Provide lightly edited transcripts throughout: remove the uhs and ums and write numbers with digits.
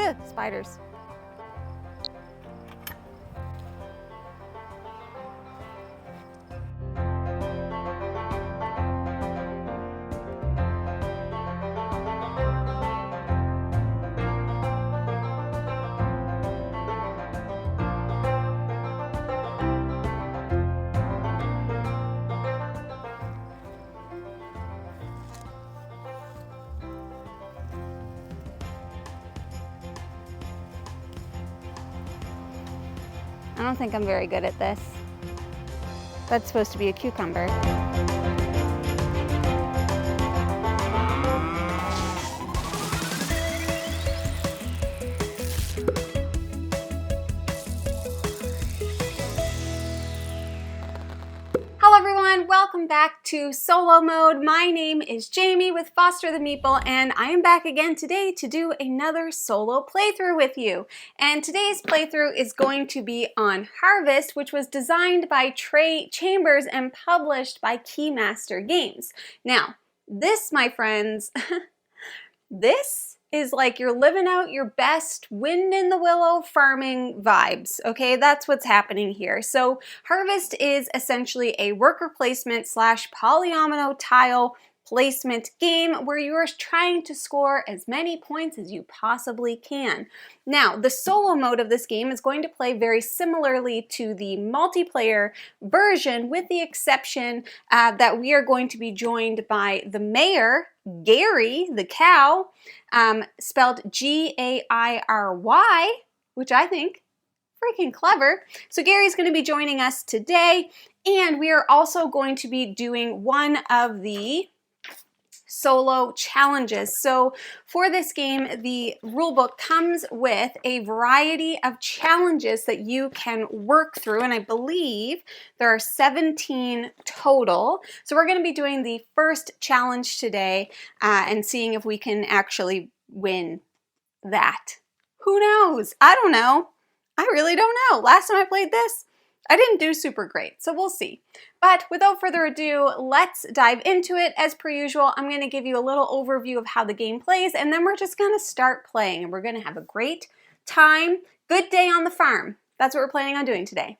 Ugh, spiders. I don't think I'm very good at this. That's supposed to be a cucumber. Hello everyone, welcome back to solo mode. My name is Jamie with Foster the Meeple, and I am back again today to do another solo playthrough with you. And today's playthrough is going to be on Harvest, which was designed by Trey Chambers and published by Keymaster Games. Now, this, my friends, this is like you're living out your best wind in the willow farming vibes, okay? That's what's happening here. So Harvest is essentially a worker placement slash polyomino tile placement game where you are trying to score as many points as you possibly can. Now, the solo mode of this game is going to play very similarly to the multiplayer version, with the exception that we are going to be joined by the mayor, Gary, the cow, spelled G-A-I-R-Y, which I think freaking clever. So Gary's going to be joining us today, and we are also going to be doing one of the solo challenges. So for this game, the rulebook comes with a variety of challenges that you can work through, and I believe there are 17 total. So we're going to be doing the first challenge today and seeing if we can actually win that. Who knows? I don't know. I really don't know. Last time I played this, I didn't do super great, so we'll see. But without further ado, let's dive into it. As per usual, I'm going to give you a little overview of how the game plays, and then we're just going to start playing, and we're going to have a great time. Good day on the farm. That's what we're planning on doing today.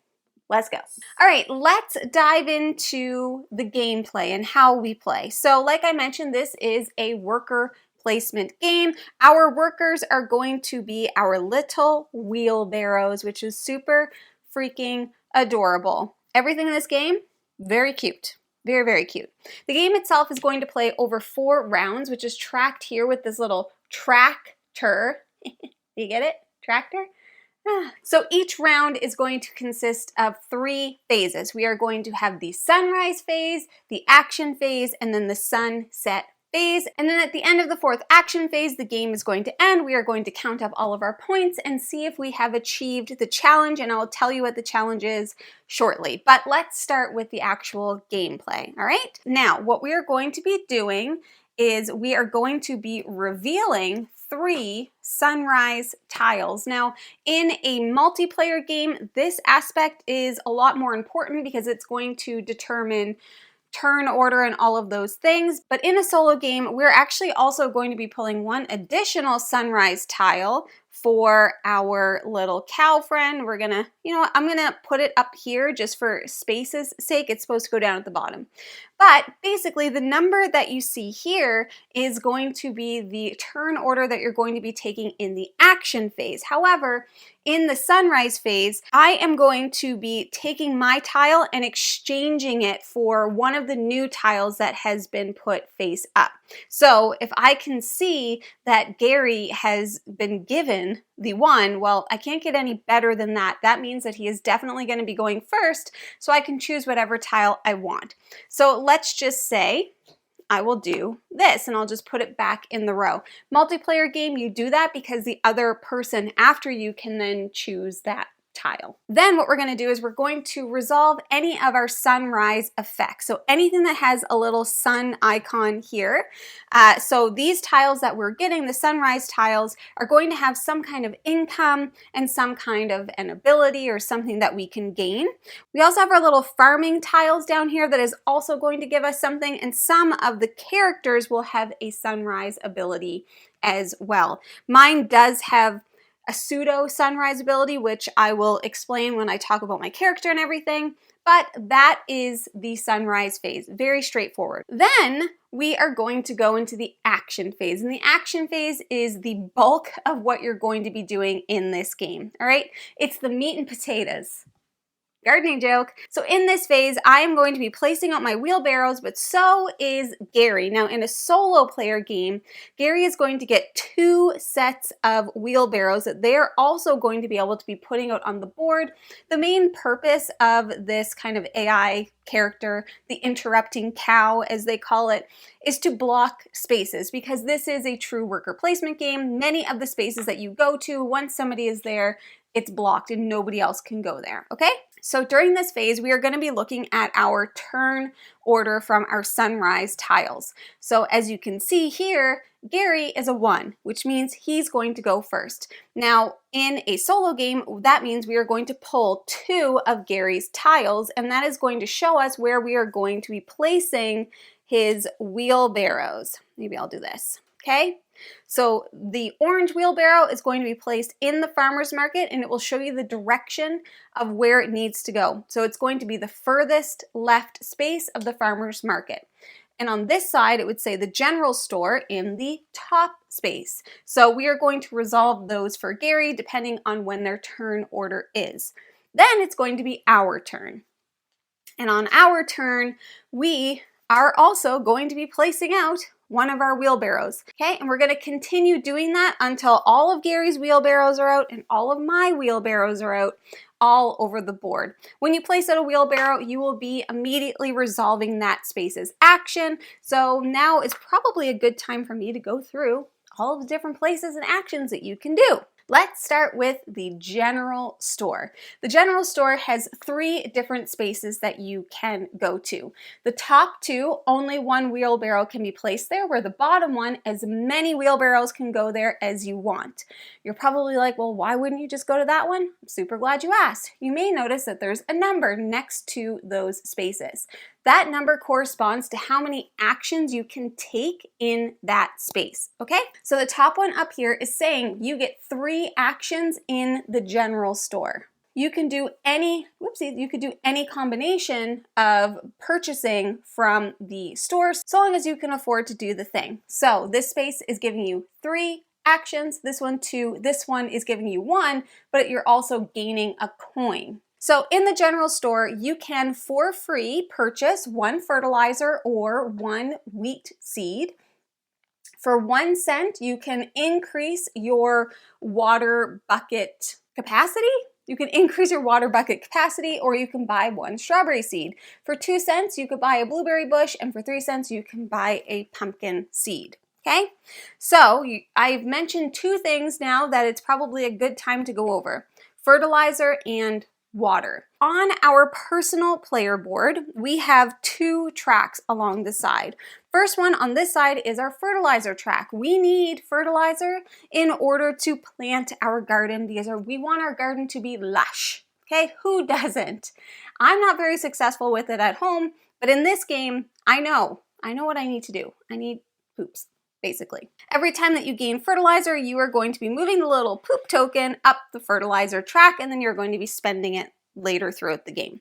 Let's go. All right, let's dive into the gameplay and how we play. So like I mentioned, this is a worker placement game. Our workers are going to be our little wheelbarrows, which is super freaking adorable. Everything in this game, very cute. Very, very cute. The game itself is going to play over 4 rounds, which is tracked here with this little tractor. You get it? Tractor? So each round is going to consist of 3 phases. We are going to have the sunrise phase, the action phase, and then the sunset phase. And then at the end of the 4th action phase, the game is going to end. We are going to count up all of our points and see if we have achieved the challenge, and I will tell you what the challenge is shortly. But let's start with the actual gameplay, all right? Now, what we are going to be doing is we are going to be revealing 3 sunrise tiles. Now, in a multiplayer game, this aspect is a lot more important because it's going to determine turn order and all of those things. But in a solo game, we're actually also going to be pulling 1 additional sunrise tile for our little cow friend. We're gonna, you know what, I'm gonna put it up here just for space's sake. It's supposed to go down at the bottom. But basically the number that you see here is going to be the turn order that you're going to be taking in the action phase. However, in the sunrise phase, I am going to be taking my tile and exchanging it for one of the new tiles that has been put face up. So if I can see that Gary has been given the 1, well, I can't get any better than that. That means that he is definitely going to be going first, so I can choose whatever tile I want. So let's just say I will do this, and I'll just put it back in the row. Multiplayer game, you do that because the other person after you can then choose that tile. Then what we're going to do is we're going to resolve any of our sunrise effects. So anything that has a little sun icon here. So these tiles that we're getting, the sunrise tiles, are going to have some kind of income and some kind of an ability or something that we can gain. We also have our little farming tiles down here that is also going to give us something, and some of the characters will have a sunrise ability as well. Mine does have a pseudo sunrise ability, which I will explain when I talk about my character and everything. But that is the sunrise phase, very straightforward. Then we are going to go into the action phase, and the action phase is the bulk of what you're going to be doing in this game, all right? It's the meat and potatoes. Gardening joke. So in this phase, I am going to be placing out my wheelbarrows, but so is Gary. Now in a solo player game, Gary is going to get 2 sets of wheelbarrows that they're also going to be able to be putting out on the board. The main purpose of this kind of AI character, the interrupting cow as they call it, is to block spaces, because this is a true worker placement game. Many of the spaces that you go to, once somebody is there, it's blocked and nobody else can go there, okay? So during this phase, we are going to be looking at our turn order from our sunrise tiles. So as you can see here, Gary is a 1, which means he's going to go first. Now, in a solo game, that means we are going to pull 2 of Gary's tiles, and that is going to show us where we are going to be placing his wheelbarrows. Maybe I'll do this, okay? So the orange wheelbarrow is going to be placed in the farmer's market, and it will show you the direction of where it needs to go. So it's going to be the furthest left space of the farmer's market. And on this side, it would say the general store in the top space. So we are going to resolve those for Gary depending on when their turn order is. Then it's going to be our turn. And on our turn, we are also going to be placing out one of our wheelbarrows, okay? And we're gonna continue doing that until all of Gary's wheelbarrows are out and all of my wheelbarrows are out, all over the board. When you place out a wheelbarrow, you will be immediately resolving that space's action. So now is probably a good time for me to go through all of the different places and actions that you can do. Let's start with the general store. The general store has 3 different spaces that you can go to. The top 2, only 1 wheelbarrow can be placed there, where the bottom one, as many wheelbarrows can go there as you want. You're probably like, well, why wouldn't you just go to that one? I'm super glad you asked. You may notice that there's a number next to those spaces. That number corresponds to how many actions you can take in that space, okay? So the top one up here is saying you get 3 actions in the general store. You can do any, you could do any combination of purchasing from the store, so long as you can afford to do the thing. So this space is giving you 3 actions, this one 2, this one is giving you 1, but you're also gaining a coin. So in the general store, you can for free purchase 1 fertilizer or 1 wheat seed. For 1 cent, you can increase your water bucket capacity. You can increase your water bucket capacity, or you can buy 1 strawberry seed. For 2 cents, you could buy a blueberry bush, and for 3 cents, you can buy a pumpkin seed. Okay, so I've mentioned 2 things now that it's probably a good time to go over: fertilizer and water. On our personal player board, we have 2 tracks along the side. First one on this side is our fertilizer track. We need fertilizer in order to plant our garden because we want our garden to be lush. Okay, who doesn't? I'm not very successful with it at home, but in this game, I know what I need to do. I need poops. Basically. Every time that you gain fertilizer, you are going to be moving the little poop token up the fertilizer track, and then you're going to be spending it later throughout the game.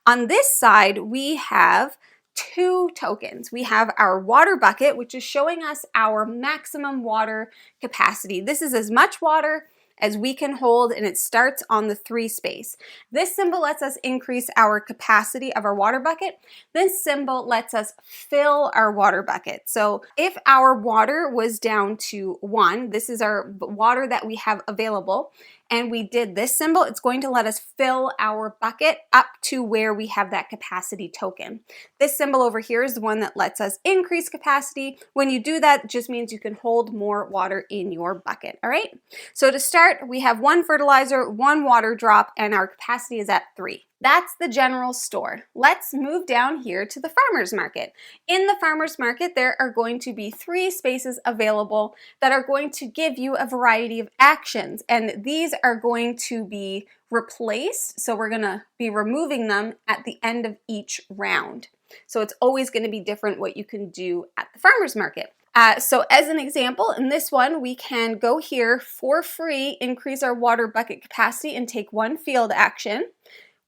On this side, we have 2 tokens. We have our water bucket, which is showing us our maximum water capacity. This is as much water as we can hold, and it starts on the 3 space. This symbol lets us increase our capacity of our water bucket. This symbol lets us fill our water bucket. So if our water was down to 1, this is our water that we have available, and we did this symbol, it's going to let us fill our bucket up to where we have that capacity token. This symbol over here is the one that lets us increase capacity. When you do that, it just means you can hold more water in your bucket, all right? So to start, we have 1 fertilizer, 1 water drop, and our capacity is at 3. That's the general store. Let's move down here to the farmer's market. In the farmer's market, there are going to be 3 spaces available that are going to give you a variety of actions, and these are going to be replaced. So we're gonna be removing them at the end of each round. So it's always going to be different what you can do at the farmer's market. So as an example, in this one, we can go here for free, increase our water bucket capacity and take 1 field action,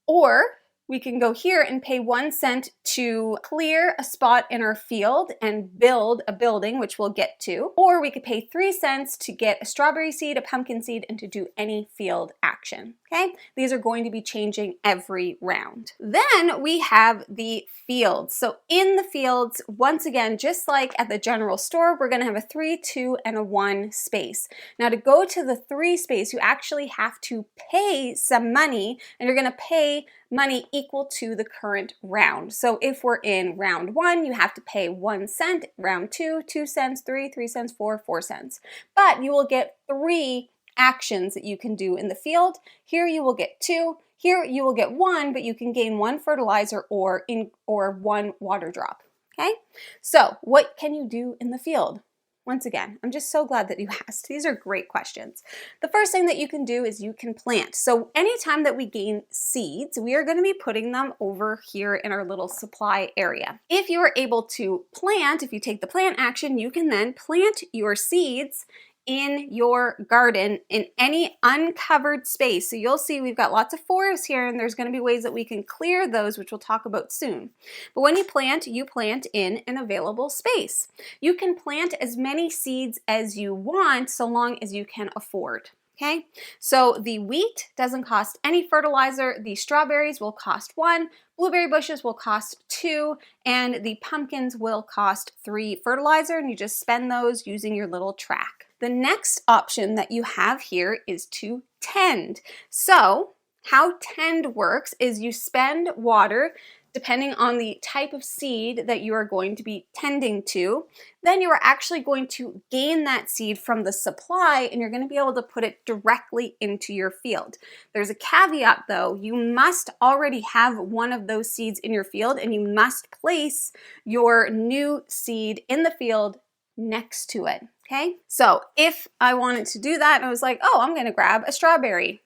or we can go here and pay 1 cent to clear a spot in our field and build a building, which we'll get to. Or we could pay 3 cents to get a strawberry seed, a pumpkin seed, and to do any field action. Okay? These are going to be changing every round. Then we have the fields. So in the fields, once again, just like at the general store, we're going to have a 3, 2, and a 1 space. Now to go to the 3 space, you actually have to pay some money, and you're going to pay money equal to the current round. So if we're in round 1, you have to pay 1 cent, round 2, 2 cents, 3, 3 cents, 4, 4 cents. But you will get 3 actions that you can do in the field. Here you will get 2, here you will get 1, but you can gain 1 fertilizer or 1 water drop. Okay? So what can you do in the field? Once again, I'm just so glad that you asked. These are great questions. The first thing that you can do is you can plant. So anytime that we gain seeds, we are going to be putting them over here in our little supply area. If you are able to plant, if you take the plant action, you can then plant your seeds in your garden in any uncovered space. So you'll see we've got lots of forests here, and there's going to be ways that we can clear those, which we'll talk about soon. But when you plant in an available space. You can plant as many seeds as you want so long as you can afford. Okay, so the wheat doesn't cost any fertilizer, the strawberries will cost 1, blueberry bushes will cost 2, and the pumpkins will cost 3 fertilizer, and you just spend those using your little track. The next option that you have here is to tend. So how tend works is you spend water depending on the type of seed that you are going to be tending to. Then you are actually going to gain that seed from the supply, and you're going to be able to put it directly into your field. There's a caveat though, you must already have one of those seeds in your field, and you must place your new seed in the field next to it. Okay, so if I wanted to do that and I was like, oh, I'm going to grab a strawberry,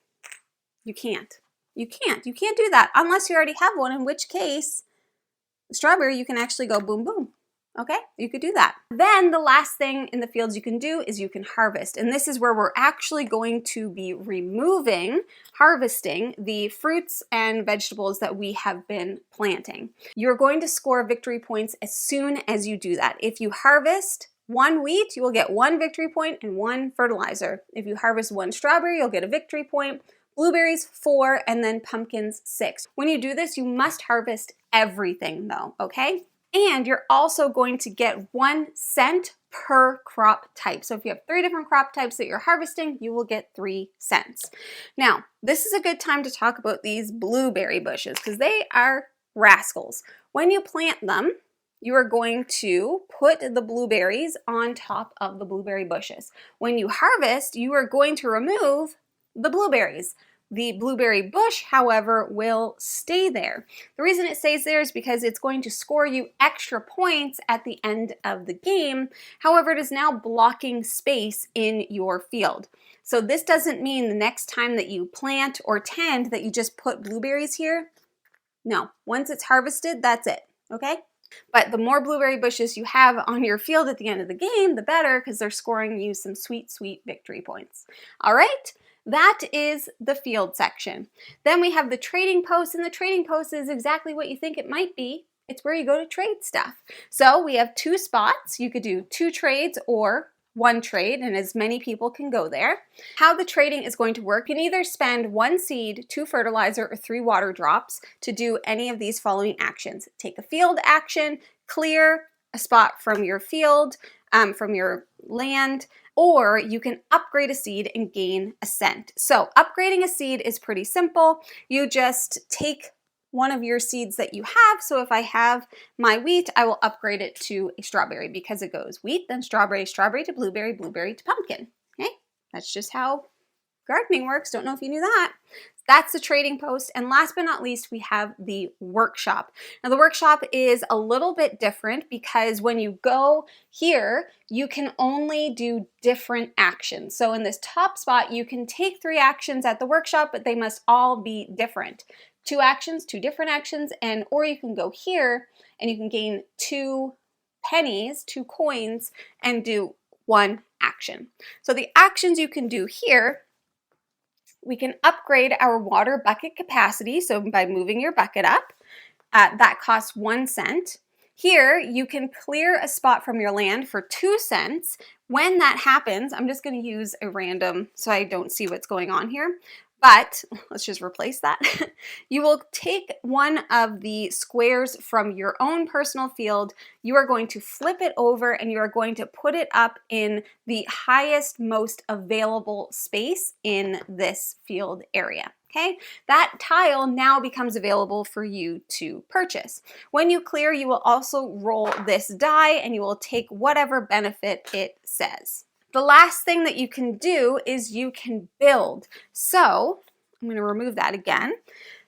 you can't. You can't do that unless you already have one, in which case, strawberry, you can actually go boom, boom. Okay, you could do that. Then the last thing in the fields you can do is you can harvest. And this is where we're actually going to be harvesting the fruits and vegetables that we have been planting. You're going to score victory points as soon as you do that. If you harvest 1 wheat, you will get 1 victory point and 1 fertilizer. If you harvest 1 strawberry, you'll get a victory point. Blueberries 4, and then pumpkins 6. When you do this, you must harvest everything though, okay? And you're also going to get 1 cent per crop type. So if you have 3 different crop types that you're harvesting, you will get 3 cents. Now, this is a good time to talk about these blueberry bushes because they are rascals. When you plant them, you are going to put the blueberries on top of the blueberry bushes. When you harvest, you are going to remove the blueberries. The blueberry bush, however, will stay there. The reason it stays there is because it's going to score you extra points at the end of the game. However, it is now blocking space in your field. So this doesn't mean the next time that you plant or tend that you just put blueberries here. No, once it's harvested, that's it, okay? But the more blueberry bushes you have on your field at the end of the game, the better, because they're scoring you some sweet, sweet victory points. All right? That is the field section. Then we have the trading post, and the trading post is exactly what you think it might be. It's where you go to trade stuff. So we have 2 spots. You could do 2 trades or 1 trade, and as many people can go there. How the trading is going to work, you can either spend 1 seed, 2 fertilizer, or 3 water drops to do any of these following actions. Take a field action, clear a spot from your field, from your land, or you can upgrade a seed and gain a cent. So upgrading a seed is pretty simple. You just take one of your seeds that you have. So if I have my wheat, I will upgrade it to a strawberry because it goes wheat, then strawberry, strawberry to blueberry, blueberry to pumpkin. Okay, that's just how gardening works. Don't know if you knew that. That's the trading post. And last but not least, we have the workshop. Now the workshop is a little bit different because when you go here, you can only do different actions. So in this top spot, you can take 3 actions at the workshop, but they must all be different. 2 actions, 2 different actions, or you can go here and you can gain 2 pennies, 2 coins, and do 1 action. So the actions you can do here, we can upgrade our water bucket capacity, so by moving your bucket up, that costs 1 cent. Here, you can clear a spot from your land for 2 cents. When that happens, I'm just going to use a random so I don't see what's going on here. But let's just replace that. You will take one of the squares from your own personal field. You are going to flip it over and you are going to put it up in the highest, most available space in this field area. Okay, that tile now becomes available for you to purchase. When you clear, you will also roll this die and you will take whatever benefit it says. The last thing that you can do is you can build. So I'm going to remove that again.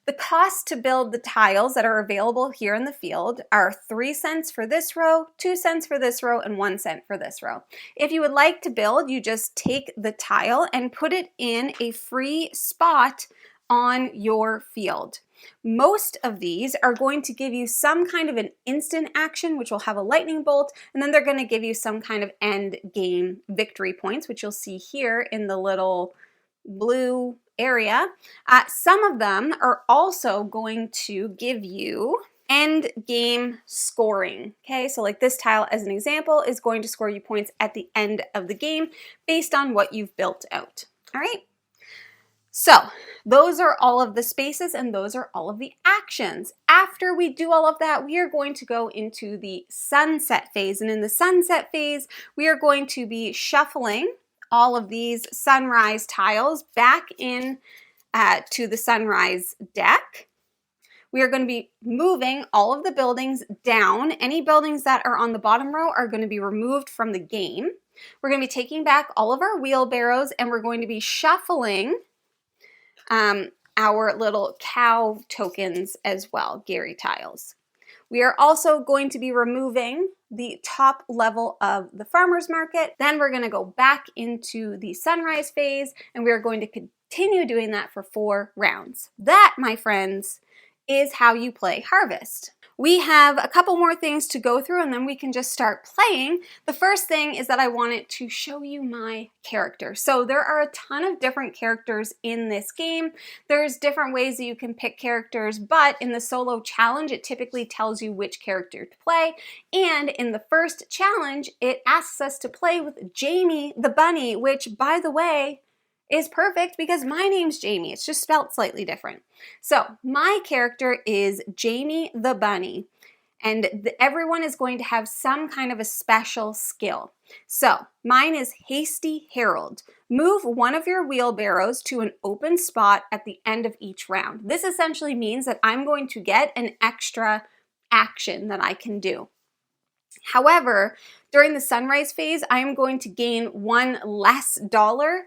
The cost to build the tiles that are available here in the field are 3 cents for this row, 2 cents for this row, and 1 cent for this row. If you would like to build, you just take the tile and put it in a free spot on your field. Most of these are going to give you some kind of an instant action, which will have a lightning bolt, and then they're going to give you some kind of end game victory points, which you'll see here in the little blue area. Some of them are also going to give you end game scoring. Okay, so like this tile as an example is going to score you points at the end of the game based on what you've built out. All right. So those are all of the spaces and those are all of the actions. After we do all of that, we are going to go into the sunset phase. And in the sunset phase, we are going to be shuffling all of these sunrise tiles back in to the sunrise deck. We are going to be moving all of the buildings down. Any buildings that are on the bottom row are going to be removed from the game. We're going to be taking back all of our wheelbarrows and we're going to be shuffling our little cow tokens as well, Gary tiles. We are also going to be removing the top level of the farmer's market. Then we're going to go back into the sunrise phase and we are going to continue doing that for 4 rounds. That, my friends, is how you play Harvest. We have a couple more things to go through and then we can just start playing. The first thing is that I wanted to show you my character. So there are a ton of different characters in this game. There's different ways that you can pick characters, but in the solo challenge, it typically tells you which character to play. And in the first challenge, it asks us to play with Jamie the bunny, which, by the way, is perfect because my name's Jamie. It's just spelled slightly different. So my character is Jamie the bunny, and everyone is going to have some kind of a special skill. So mine is Hasty Herald. Move one of your wheelbarrows to an open spot at the end of each round. This essentially means that I'm going to get an extra action that I can do. However, during the sunrise phase, I am going to gain $1 less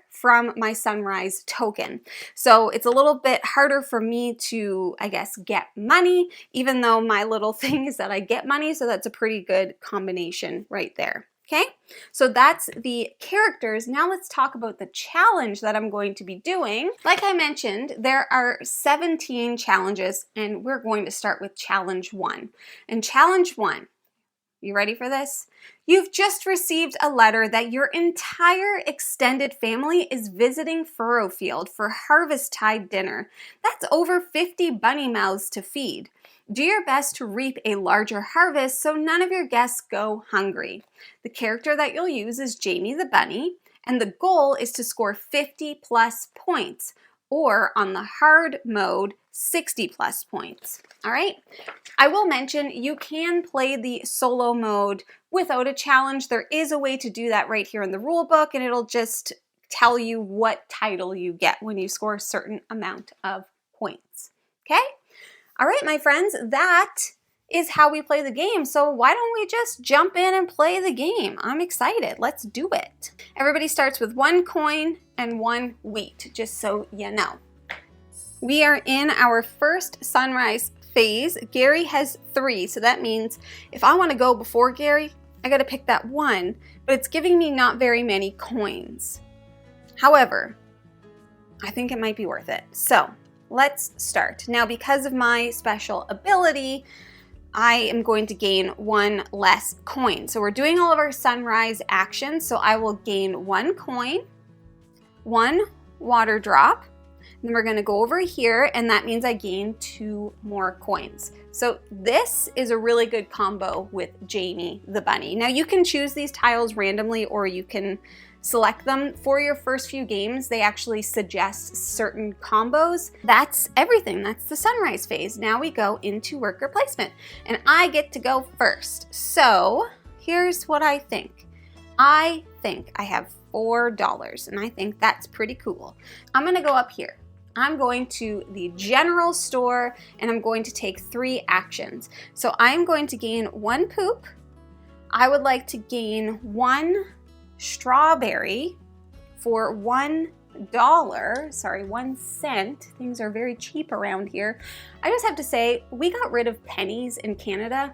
from my sunrise token. So it's a little bit harder for me to, I guess, get money, even though my little thing is that I get money. So that's a pretty good combination right there. Okay, so that's the characters. Now let's talk about the challenge that I'm going to be doing. Like I mentioned, there are 17 challenges, and we're going to start with challenge 1. And challenge 1, you ready for this? You've just received a letter that your entire extended family is visiting Furrowfield for Harvest-Tide dinner. That's over 50 bunny mouths to feed. Do your best to reap a larger harvest so none of your guests go hungry. The character that you'll use is Jamie the bunny, and the goal is to score 50 plus points, or on the hard mode, 60 plus points. All right. I will mention you can play the solo mode without a challenge. There is a way to do that right here in the rule book, and it'll just tell you what title you get when you score a certain amount of points. Okay? All right, my friends, that is how we play the game. So why don't we just jump in and play the game? I'm excited. Let's do it. Everybody starts with 1 coin and 1 wheat, just so you know. We are in our first sunrise phase. Gary has 3, so that means if I want to go before Gary, I got to pick that 1, but it's giving me not very many coins. However, I think it might be worth it. So let's start. Now, because of my special ability, I am going to gain 1 less coin. So we're doing all of our sunrise actions. So I will gain 1 coin, 1 water drop. Then we're going to go over here, and that means I gain 2 more coins. So this is a really good combo with Jamie the bunny. Now you can choose these tiles randomly, or you can select them. For your first few games, they actually suggest certain combos. That's everything. That's the sunrise phase. Now we go into worker placement, and I get to go first. So here's what I think. I think I have $4, and I think that's pretty cool. I'm going to go up here. I'm going to the general store, and I'm going to take 3 actions. So I'm going to gain 1 poop. I would like to gain 1 strawberry for $1. Sorry, 1 cent. Things are very cheap around here. I just have to say, we got rid of pennies in Canada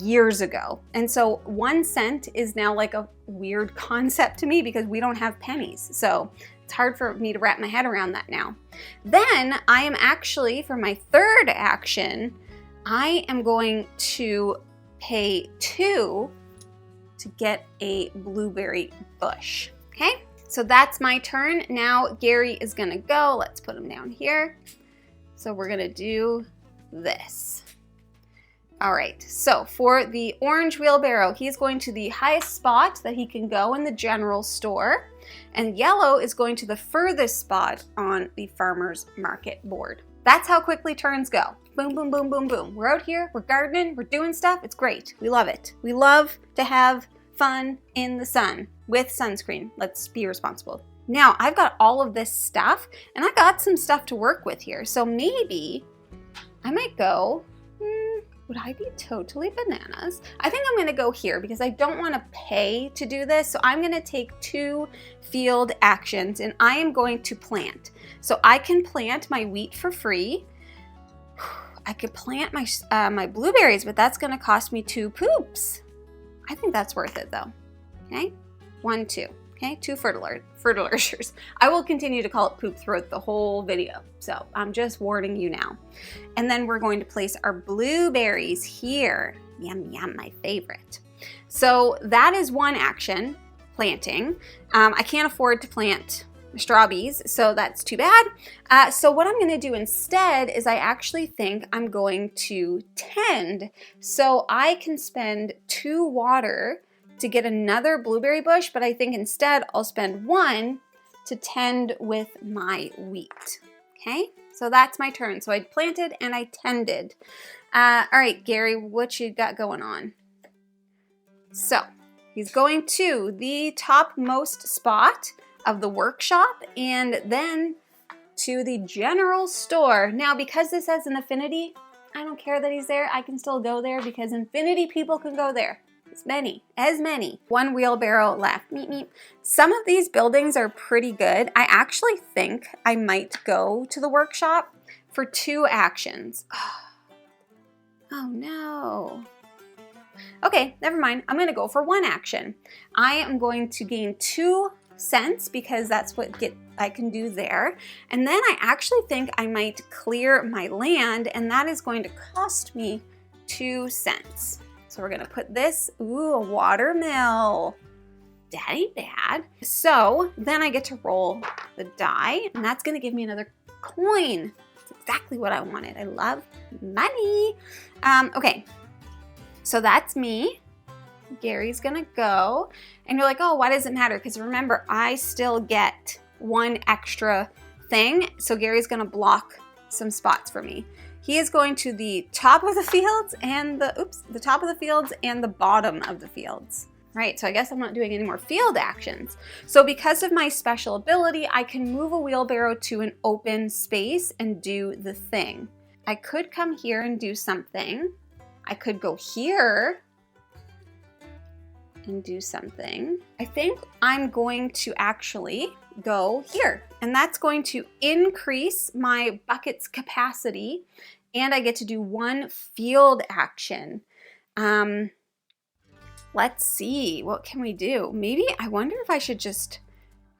years ago. And so 1 cent is now like a weird concept to me because we don't have pennies. So it's hard for me to wrap my head around that now. Then I am actually, for my 3rd action, I am going to pay 2 to get a blueberry bush. Okay, so that's my turn. Now Gary is gonna go. Let's put him down here. So we're gonna do this. All right, so for the orange wheelbarrow, he's going to the highest spot that he can go in the general store, and yellow is going to the furthest spot on the farmer's market board. That's how quickly turns go. Boom, boom, boom, boom, boom. We're out here, we're gardening, we're doing stuff. It's great. We love it. We love to have fun in the sun with sunscreen. Let's be responsible. Now, I've got all of this stuff, and I got some stuff to work with here. So maybe I might go, would I be totally bananas? I think I'm gonna go here because I don't wanna pay to do this. So I'm gonna take 2 field actions, and I am going to plant. So I can plant my wheat for free. I could plant my, my blueberries, but that's gonna cost me 2 poops. I think that's worth it though. Okay, 1, 2. Okay, 2 fertilizers. I will continue to call it poop throughout the whole video. So I'm just warning you now. And then we're going to place our blueberries here. Yum, yum, my favorite. So that is 1 action, planting. I can't afford to plant strawberries, so that's too bad. So what I'm gonna do instead is I actually think I'm going to tend. So I can spend 2 water to get another blueberry bush, but I think instead I'll spend 1 to tend with my wheat. Okay, so that's my turn. So I planted and I tended. All right, Gary, what you got going on? So he's going to the topmost spot of the workshop and then to the general store. Now, because this has an affinity, I don't care that he's there. I can still go there because infinity people can go there. As many. 1 wheelbarrow left. Meep, meep. Some of these buildings are pretty good. I actually think I might go to the workshop for 2 actions. Oh no. Okay, never mind. I'm gonna go for 1 action. I am going to gain 2 cents because that's what I can do there. And then I actually think I might clear my land, and that is going to cost me 2 cents. So we're gonna put this, ooh, a watermill. That ain't bad. So then I get to roll the die, and that's gonna give me another coin. That's exactly what I wanted. I love money. Okay, so that's me. Gary's gonna go. And you're like, oh, why does it matter? Because remember, I still get 1 extra thing. So Gary's gonna block some spots for me. He is going to the top of the fields and the top of the fields and the bottom of the fields. Right, so I guess I'm not doing any more field actions. So because of my special ability, I can move a wheelbarrow to an open space and do the thing. I could come here and do something. I could go here and do something. I think I'm going to actually go here, and that's going to increase my bucket's capacity, and I get to do 1 field action. Let's see, what can we do? Maybe I wonder if I should just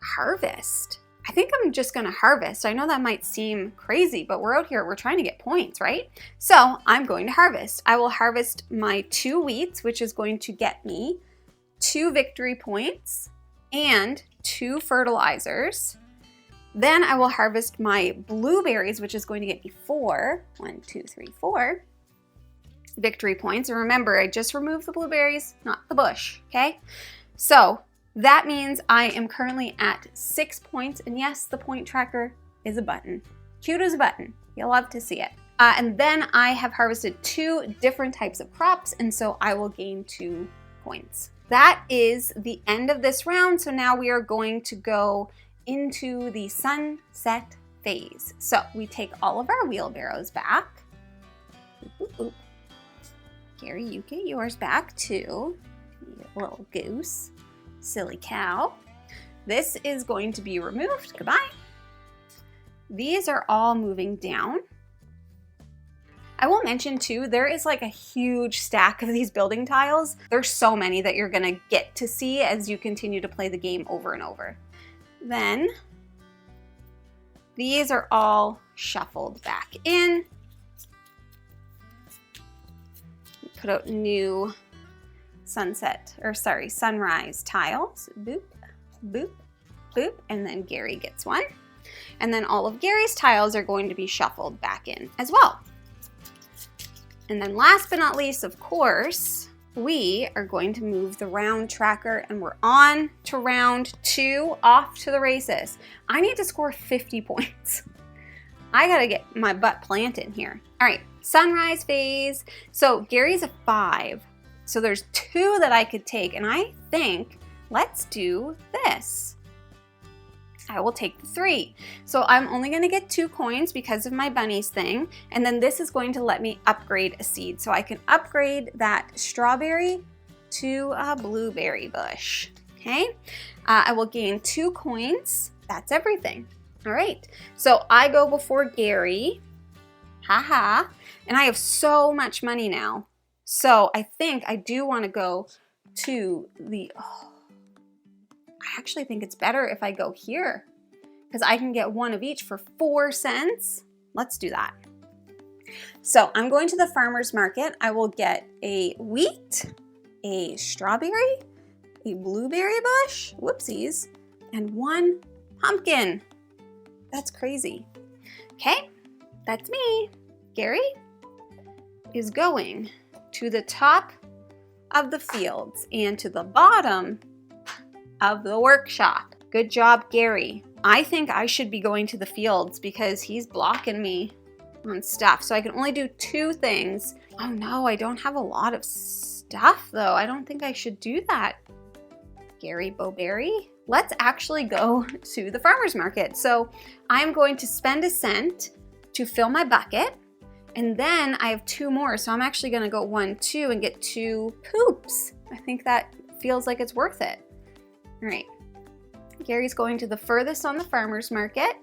harvest. I think I'm just gonna harvest. I know that might seem crazy, but we're out here, we're trying to get points, right? So I'm going to harvest. I will harvest my 2 wheats, which is going to get me 2 victory points and 2 fertilizers. Then I will harvest my blueberries, which is going to get me 4 victory points. And remember, I just removed the blueberries, not the bush, okay? So that means I am currently at 6 points. And yes, the point tracker is a button. Cute as a button. You'll love to see it. And then I have harvested 2 different types of crops, and so I will gain 2 points. That is the end of this round. So now we are going to go into the sunset phase. So we take all of our wheelbarrows back. Oop, oop, oop. Gary, you get yours back too. You little goose. Silly cow. This is going to be removed. Goodbye. These are all moving down. I will mention too, there is like a huge stack of these building tiles. There's so many that you're gonna get to see as you continue to play the game over and over. Then these are all shuffled back in. Put out new sunrise tiles. Boop, boop, boop, and then Gary gets one. And then all of Gary's tiles are going to be shuffled back in as well. And then last but not least, of course, we are going to move the round tracker, and we're on to round 2, off to the races. I need to score 50 points. I gotta get my butt planted here. All right, sunrise phase. So Gary's a 5. So there's 2 that I could take, and I think let's do this. I will take the 3. So I'm only gonna get 2 coins because of my bunnies thing. And then this is going to let me upgrade a seed. So I can upgrade that strawberry to a blueberry bush, okay? I will gain 2 coins. That's everything. All right, so I go before Gary. Haha. And I have so much money now. So I think I do wanna go to the, I actually think it's better if I go here because I can get 1 of each for 4 cents. Let's do that. So I'm going to the farmer's market. I will get a wheat, a strawberry, a blueberry bush, whoopsies, and 1 pumpkin. That's crazy. Okay, that's me. Gary is going to the top of the fields and to the bottom of the workshop. Good job, Gary. I think I should be going to the fields because he's blocking me on stuff. So I can only do 2 things. Oh no, I don't have a lot of stuff though. I don't think I should do that. Gary Bowberry. Let's actually go to the farmer's market. So I'm going to spend a cent to fill my bucket. And then I have 2 more. So I'm actually gonna go 1, 2 and get 2 poops. I think that feels like it's worth it. All right, Gary's going to the furthest on the farmer's market,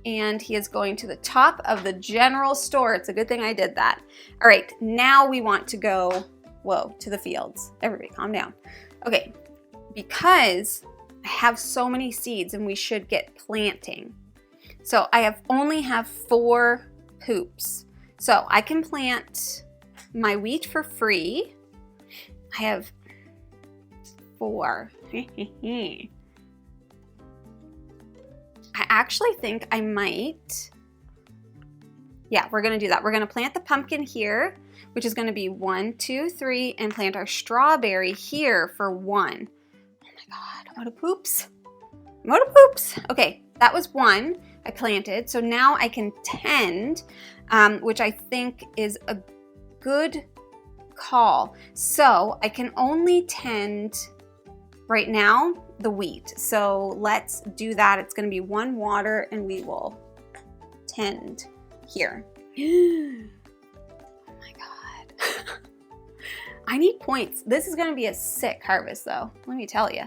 and he is going to the top of the general store. It's a good thing I did that. All right, now we want to go, to the fields. Everybody calm down. Okay, because I have so many seeds and we should get planting. So I only have 4 poops. So I can plant my wheat for free. I have 4. I actually think I might, yeah, we're gonna do that. We're gonna plant the pumpkin here, which is gonna be 1, 2, 3, and plant our strawberry here for 1. Oh my God, I'm out of poops. I'm out of poops. Okay, that was 1 I planted. So now I can tend, which I think is a good call. So I can only tend right now the wheat. So let's do that. It's gonna be 1 water and we will tend here. Oh my God. I need points. This is gonna be a sick harvest though, let me tell you.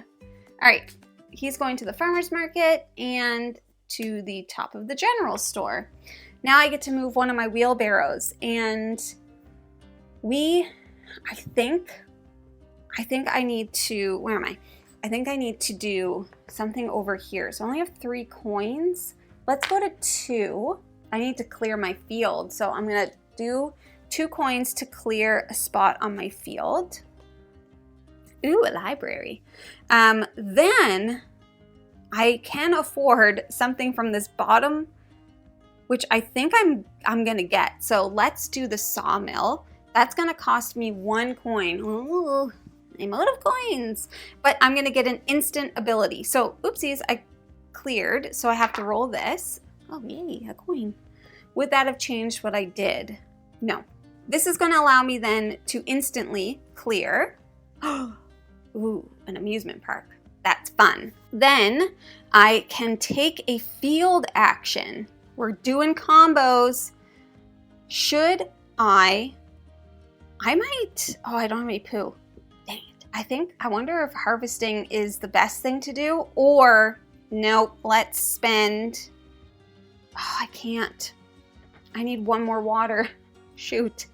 All right, he's going to the farmer's market and to the top of the general store. Now I get to move 1 of my wheelbarrows, and I think I need to, where am I? I think I need to do something over here. So I only have 3 coins. Let's go to 2. I need to clear my field. So I'm gonna do 2 coins to clear a spot on my field. Ooh, a library. Then I can afford something from this bottom, which I think I'm gonna get. So let's do the sawmill. That's gonna cost me 1 coin. Ooh, I'm out of coins. But I'm gonna get an instant ability. So oopsies, I cleared, so I have to roll this. Oh yay, a coin. Would that have changed what I did? No. This is gonna allow me then to instantly clear. Ooh, an amusement park. That's fun. Then I can take a field action. We're doing combos. Should I might, oh, I don't have any poo. Dang it. I wonder if harvesting is the best thing to do, or nope, let's spend, oh, I can't. I need 1 more water. Shoot.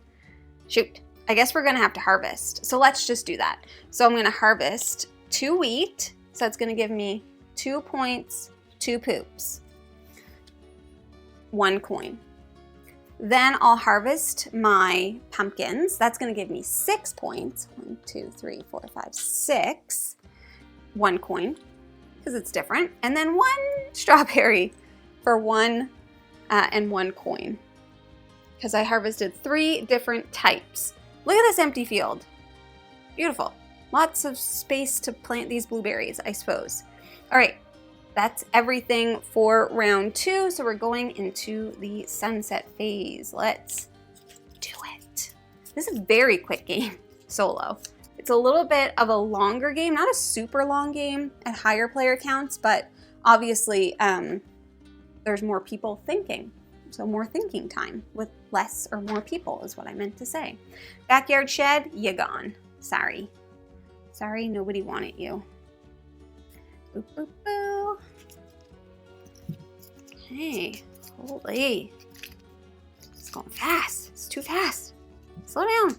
I guess we're gonna have to harvest. So let's just do that. So I'm gonna harvest 2 wheat. So it's gonna give me 2 points, 2 poops, 1 coin. Then I'll harvest my pumpkins. That's gonna give me 6 points. 1, 2, 3, 4, 5, 6. 1 coin, because it's different. And then 1 strawberry for 1 and 1 coin, because I harvested 3 different types. Look at this empty field. Beautiful. Lots of space to plant these blueberries, I suppose. All right, that's everything for round 2. So we're going into the sunset phase. Let's do it. This is a very quick game, solo. It's a little bit of a longer game, not a super long game at higher player counts, but obviously there's more people thinking. So more thinking time with less or more people is what I meant to say. Backyard shed, you gone. Sorry. Sorry, nobody wanted you. Boop, boop, boo. Okay, holy. It's going fast. It's too fast. Slow down.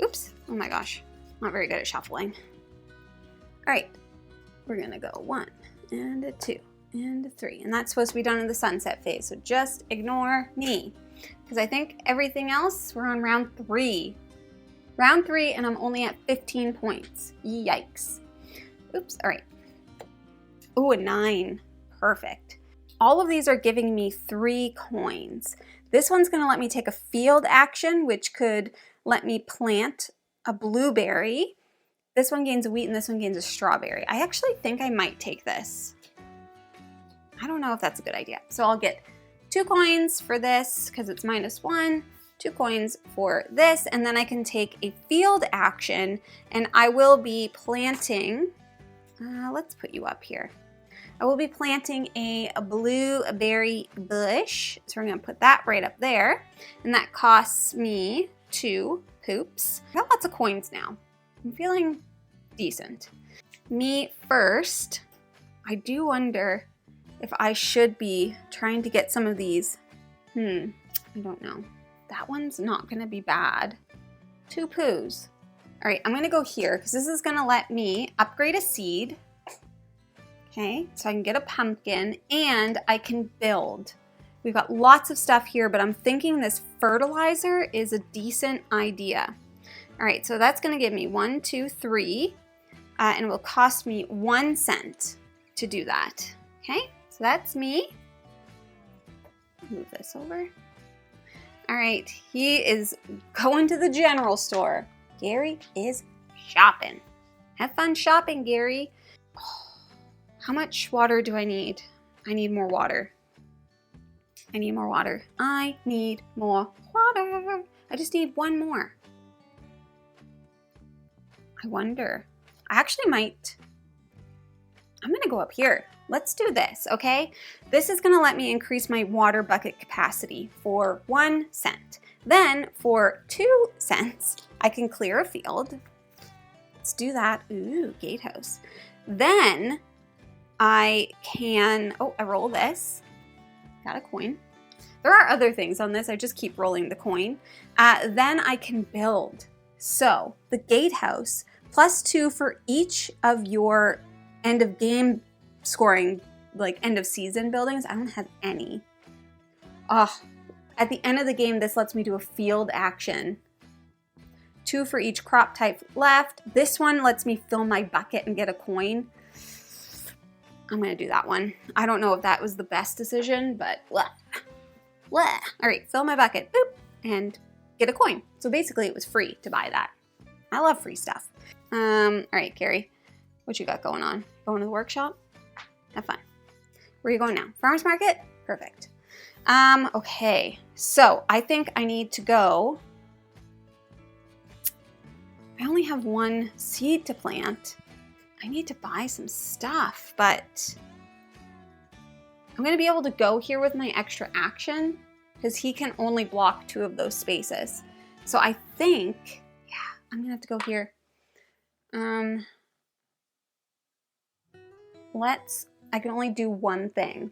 Oops. Oh my gosh. Not very good at shuffling. All right. We're going to go 1 and a 2. And a 3, and that's supposed to be done in the sunset phase, so just ignore me, because I think everything else, we're on round 3. Round 3, and I'm only at 15 points. Yikes. Oops, all right. Ooh, a 9, perfect. All of these are giving me 3 coins. This one's gonna let me take a field action, which could let me plant a blueberry. This one gains a wheat, and this one gains a strawberry. I actually think I might take this. I don't know if that's a good idea. So I'll get 2 coins for this because it's -1, 2 coins for this, and then I can take a field action, and I will be planting, let's put you up here. I will be planting a blueberry bush. So we're gonna put that right up there, and that costs me 2 poops. I got lots of coins now. I'm feeling decent. Me first, I do wonder if I should be trying to get some of these. I don't know. That one's not gonna be bad. 2 poos. All right, I'm gonna go here because this is gonna let me upgrade a seed. Okay, so I can get a pumpkin and I can build. We've got lots of stuff here, but I'm thinking this fertilizer is a decent idea. All right, so that's gonna give me 1, 2, 3, and it will cost me 1 cent to do that. Okay. So that's me. Move this over. All right, he is going to the general store. Gary is shopping. Have fun shopping, Gary. Oh, how much water do I need? I need more water. I need more water. I need more water. I just need 1 more. I wonder. I actually might. I'm gonna go up here. Let's do this, okay? This is gonna let me increase my water bucket capacity for 1 cent. Then for 2 cents, I can clear a field. Let's do that. Ooh, gatehouse. Then I can, oh, I roll this. Got a coin. There are other things on this. I just keep rolling the coin. Then I can build. So the gatehouse, +2 for each of your end of game scoring, like end of season buildings. I don't have any. Oh, at the end of the game, this lets me do a field action. 2 for each crop type left. This one lets me fill my bucket and get a coin. I'm gonna do that one. I don't know if that was the best decision, but blah. Blah. All right, fill my bucket, boop, and get a coin. So basically it was free to buy that. I love free stuff. All right, Gary, what you got going on? Going to the workshop? Have fun. Where are you going now? Farmer's market? Perfect. Okay, so I think I need to go. I only have 1 seed to plant. I need to buy some stuff, but I'm gonna be able to go here with my extra action because he can only block 2 of those spaces. So I think, yeah, I'm gonna have to go here. I can only do 1 thing.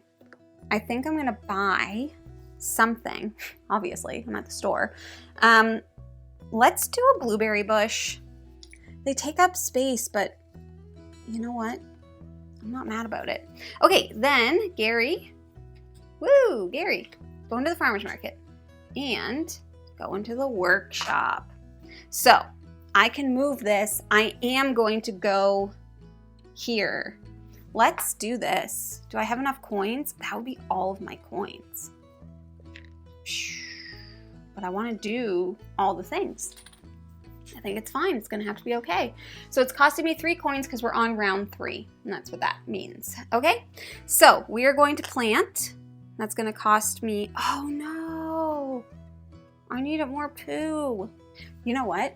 I think I'm gonna buy something. Obviously, I'm at the store. Let's do a blueberry bush. They take up space, but you know what? I'm not mad about it. Okay, then Gary, Gary, going to the farmer's market and going to the workshop. So I can move this. I am going to go here. Let's do this. Do I have enough coins? That would be all of my coins. But I want to do all the things. I think it's fine. It's going to have to be okay. So it's costing me 3 coins because we're on round 3. And that's what that means. Okay? So we are going to plant. That's going to cost me, oh no, I need more poo. You know what?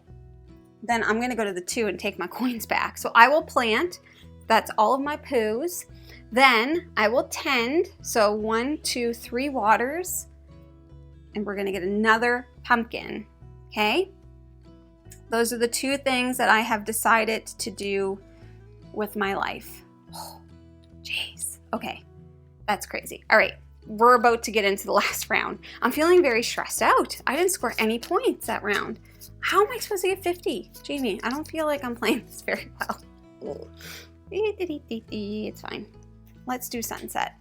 Then I'm going to go to the 2 and take my coins back. So I will plant. That's all of my poos. Then I will tend. So 1, 2, 3 waters. And we're going to get another pumpkin. Okay? Those are the 2 things that I have decided to do with my life. Oh, jeez. Okay. That's crazy. All right. We're about to get into the last round. I'm feeling very stressed out. I didn't score any points that round. How am I supposed to get 50? Jamie, I don't feel like I'm playing this very well. It's fine. Let's do sunset.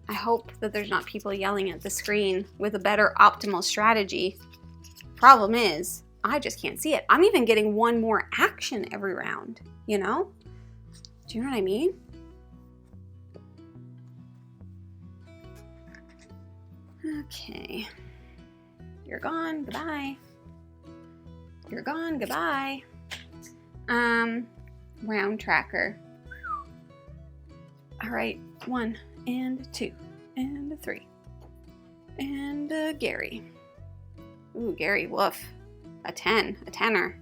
I hope that there's not people yelling at the screen with a better optimal strategy. Problem is, I just can't see it. I'm even getting 1 more action every round, you know? Do you know what I mean? Okay. You're gone, goodbye. You're gone, goodbye. Round tracker. All right, 1 and 2 and 3. And Gary. Ooh, Gary, woof. A 10, a tenner.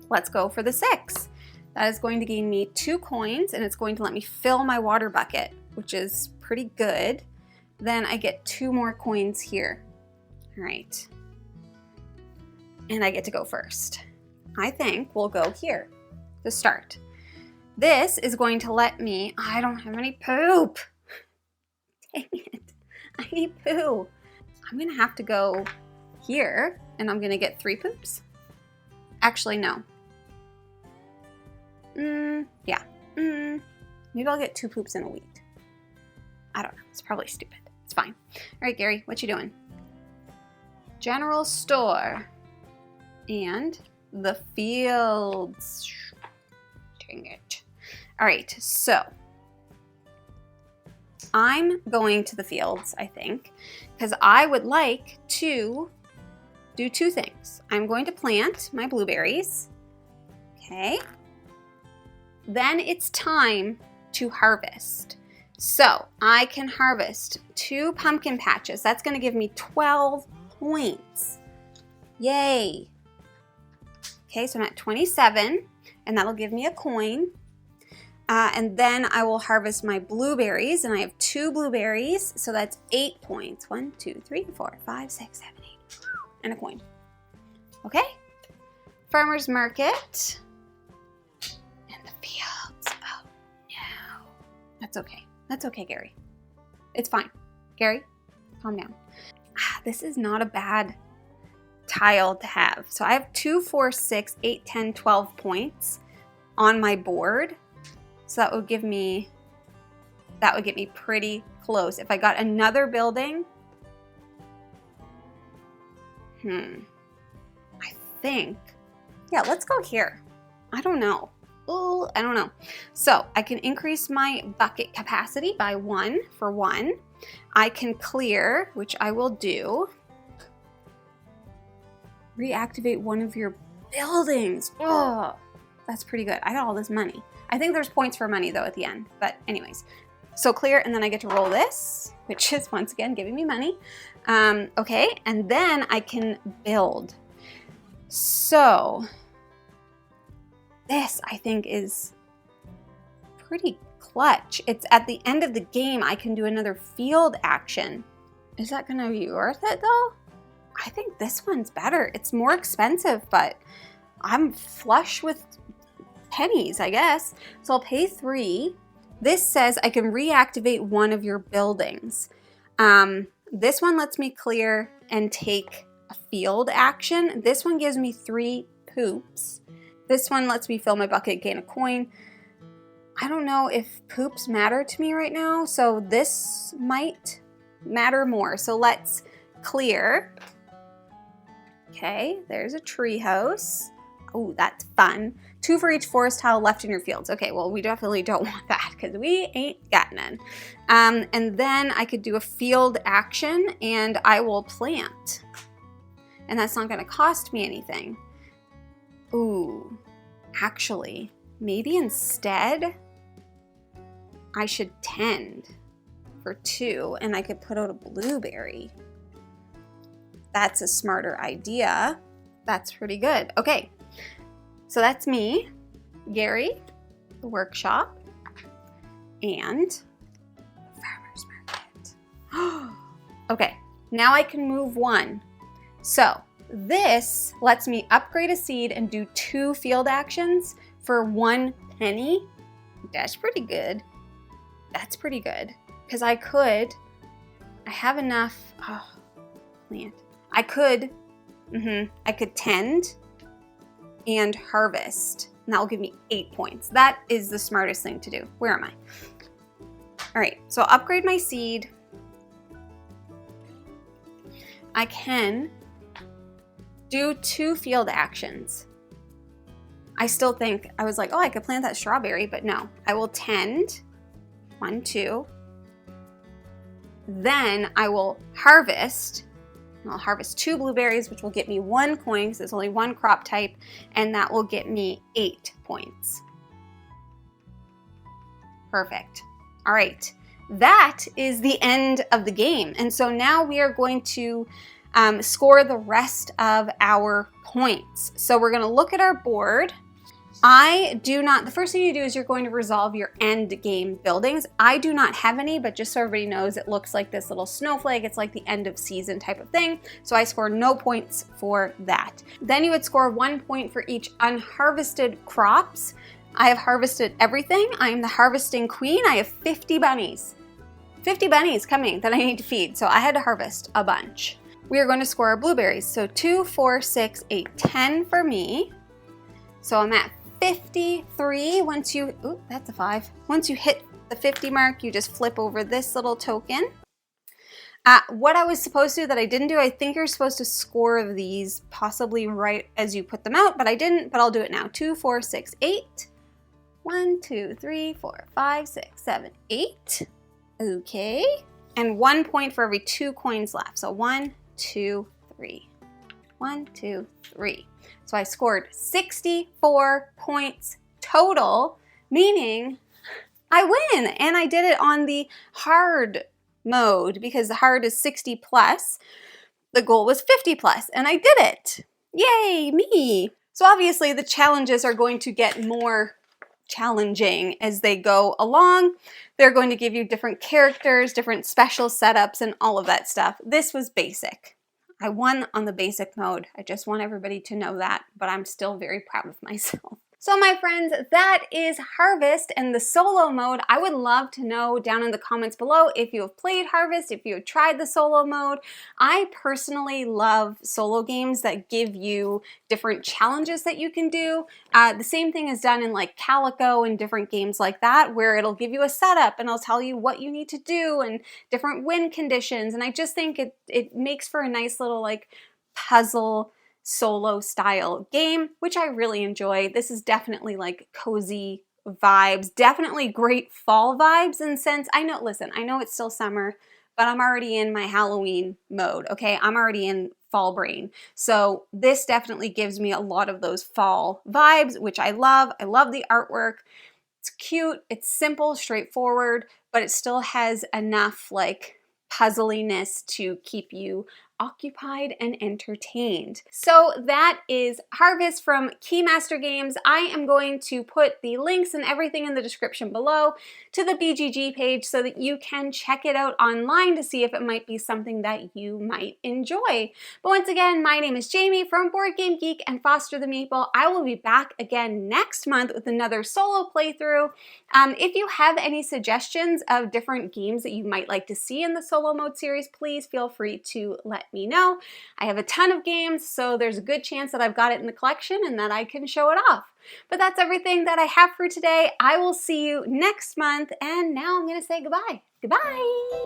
Let's go for the 6. That is going to gain me 2 coins and it's going to let me fill my water bucket, which is pretty good. Then I get 2 more coins here. All right. And I get to go first. I think we'll go here to start. This is going to let me, I don't have any poop. Dang it. I need poo. I'm going to have to go here and I'm going to get 3 poops. Actually, no. Yeah. Maybe I'll get 2 poops in a week. I don't know. It's probably stupid. It's fine. All right, Gary, what you doing? General store. And the fields. Dang it. All right, so I'm going to the fields, I think, because I would like to do 2 things. I'm going to plant my blueberries. Okay. Then it's time to harvest. So I can harvest 2 pumpkin patches. That's going to give me 12 points. Yay. Okay, so I'm at 27, and that'll give me a coin. And then I will harvest my blueberries, and I have 2 blueberries, so that's 8 points. 1, 2, 3, 4, 5, 6, 7, 8, and a coin. Okay? Farmer's market. And the fields. Oh, no. That's okay. That's okay, Gary. It's fine. Gary, calm down. This is not a bad tile to have. So I have 2, 4, 6, 8, 10, 12 points. on my board. So that would get me pretty close. If I got another building, I think, yeah, let's go here. I don't know. Oh, I don't know. So I can increase my bucket capacity by 1 for 1. I can clear, which I will do. Reactivate one of your buildings. Oh, that's pretty good. I got all this money. I think there's points for money though at the end, but anyways. So clear, and then I get to roll this, which is once again giving me money. Okay, and then I can build. So this I think is pretty clutch. It's at the end of the game, I can do another field action. Is that gonna be worth it though? I think this one's better. It's more expensive, but I'm flush with pennies, I guess. So I'll pay 3. This says I can reactivate one of your buildings. This one lets me clear and take a field action. This one gives me 3 poops. This one lets me fill my bucket, gain a coin. I don't know if poops matter to me right now, so this might matter more. So let's clear. Okay, there's a tree house. Oh, that's fun. 2 for each forest tile left in your fields. Okay, well, we definitely don't want that because we ain't got none. And then I could do a field action and I will plant. And that's not gonna cost me anything. Ooh, actually, maybe instead I should tend for 2 and I could put out a blueberry. That's a smarter idea. That's pretty good. Okay, so that's me, Gary, the workshop, and the farmer's market. Okay, now I can move 1. So this lets me upgrade a seed and do 2 field actions for 1 penny. That's pretty good. That's pretty good. Because I have enough, plant. I could tend and harvest, and that will give me 8 points. That is the smartest thing to do. Where am I? All right, so I'll upgrade my seed. I can do 2 field actions. I still think, I was like, oh, I could plant that strawberry, but no. I will tend, 1, 2. Then I will harvest. I'll harvest 2 blueberries, which will get me 1 coin because there's only 1 crop type, and that will get me 8 points. Perfect. All right, that is the end of the game. And so now we are going to score the rest of our points. So we're gonna look at our board. The first thing you do is you're going to resolve your end game buildings. I do not have any, but just so everybody knows, it looks like this little snowflake. It's like the end of season type of thing. So I score no points for that. Then you would score 1 point for each unharvested crops. I have harvested everything. I am the harvesting queen. I have 50 bunnies. 50 bunnies coming that I need to feed. So I had to harvest a bunch. We are going to score our blueberries. So 2, 4, 6, 8, 10 for me. So I'm at 53. Ooh, that's a 5. Once you hit the 50 mark, you just flip over this little token. What I was supposed to do that I didn't do, I think you're supposed to score these possibly right as you put them out, but I didn't, but I'll do it now. 2, 4, 6, 8. 1, 2, 3, 4, 5, 6, 7, 8. Okay. And 1 point for every 2 coins left. So 1, 2, 3. 1, 2, 3. So I scored 64 points total, meaning I win. And I did it on the hard mode because the hard is 60 plus. The goal was 50 plus, and I did it. Yay, me. So obviously the challenges are going to get more challenging as they go along. They're going to give you different characters, different special setups, and all of that stuff. This was basic. I won on the basic mode. I just want everybody to know that, but I'm still very proud of myself. So my friends, that is Harvest and the solo mode. I would love to know down in the comments below if you have played Harvest, if you have tried the solo mode. I personally love solo games that give you different challenges that you can do. The same thing is done in like Calico and different games like that, where it'll give you a setup and it'll tell you what you need to do and different win conditions. And I just think it makes for a nice little like puzzle solo style game, which I really enjoy. This is definitely like cozy vibes, definitely great fall vibes. And since I know, listen, I know it's still summer, but I'm already in my Halloween mode, okay? I'm already in fall brain. So this definitely gives me a lot of those fall vibes, which I love. I love the artwork. It's cute, it's simple, straightforward, but it still has enough like puzzliness to keep you occupied and entertained. So that is Harvest from Keymaster Games. I am going to put the links and everything in the description below to the BGG page so that you can check it out online to see if it might be something that you might enjoy. But once again, my name is Jamie from BoardGameGeek and Foster the Meeple. I will be back again next month with another solo playthrough. If you have any suggestions of different games that you might like to see in the solo mode series, please feel free to let me know. I have a ton of games, so there's a good chance that I've got it in the collection and that I can show it off. But that's everything that I have for today. I will see you next month, and now I'm going to say goodbye. Goodbye!